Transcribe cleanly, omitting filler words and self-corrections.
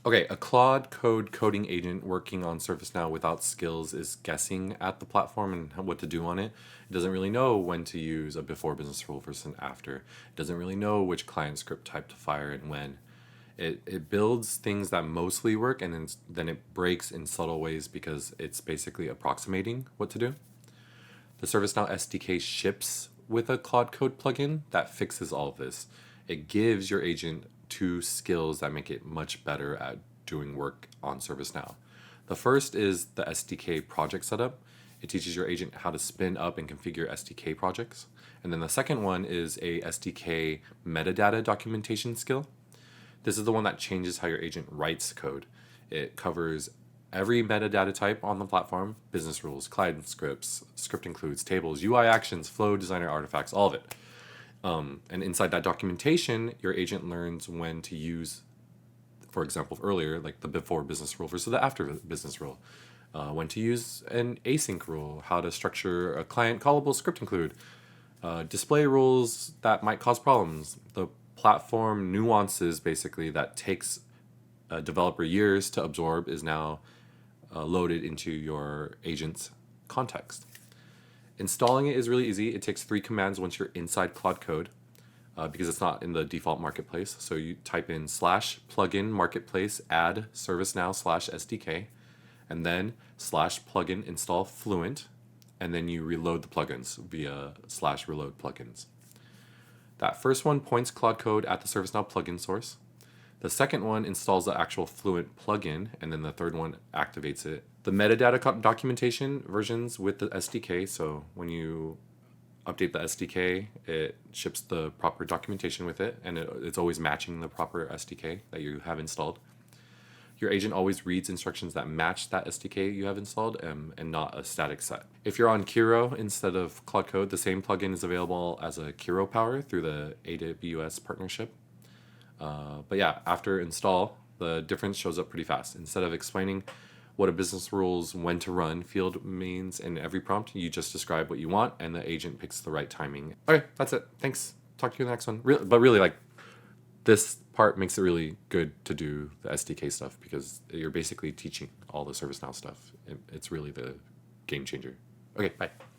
Okay, a Claude Code coding agent working on ServiceNow without skills is guessing at the platform and what to do on it. It doesn't really know when to use a before business rule versus an after. It doesn't really know which client script type to fire and when. It builds things that mostly work and then it breaks in subtle ways because it's basically approximating what to do. The ServiceNow SDK ships with a Claude Code plugin that fixes all of this. It gives your agent two skills that make it much better at doing work on ServiceNow. The first is the SDK project setup. It teaches your agent how to spin up and configure SDK projects. And then the second one is a SDK metadata documentation skill. This is the one that changes how your agent writes code. It covers every metadata type on the platform: business rules, client scripts, script includes, tables, UI actions, flow, designer artifacts, all of it. And inside that documentation, your agent learns when to use, for example, earlier, like the before business rule versus the after business rule. When to use an async rule, how to structure a client callable script include, display rules that might cause problems, the platform nuances basically that takes a developer years to absorb is now loaded into your agent's context. Installing it is really easy. It takes 3 commands once you're inside Claude Code because it's not in the default marketplace. So you type in /plugin marketplace add ServiceNow /SDK and then /plugin install Fluent, and then you reload the plugins via /reload plugins. That first one points Claude Code at the ServiceNow plugin source. The second one installs the actual Fluent plugin, and then the third one activates it. The metadata documentation versions with the SDK, so when you update the SDK, it ships the proper documentation with it, and it's always matching the proper SDK that you have installed. Your agent always reads instructions that match that SDK you have installed and not a static set. If you're on Kiro instead of Claude Code, the same plugin is available as a Kiro Power through the AWS partnership. But yeah, after install, the difference shows up pretty fast. Instead of explaining what a business rules when to run field means in every prompt, you just describe what you want and the agent picks the right timing. Okay, that's it. Thanks. Talk to you in the next one. But really, like, this part makes it really good to do the SDK stuff because you're basically teaching all the ServiceNow stuff. It's really the game changer. Okay, bye.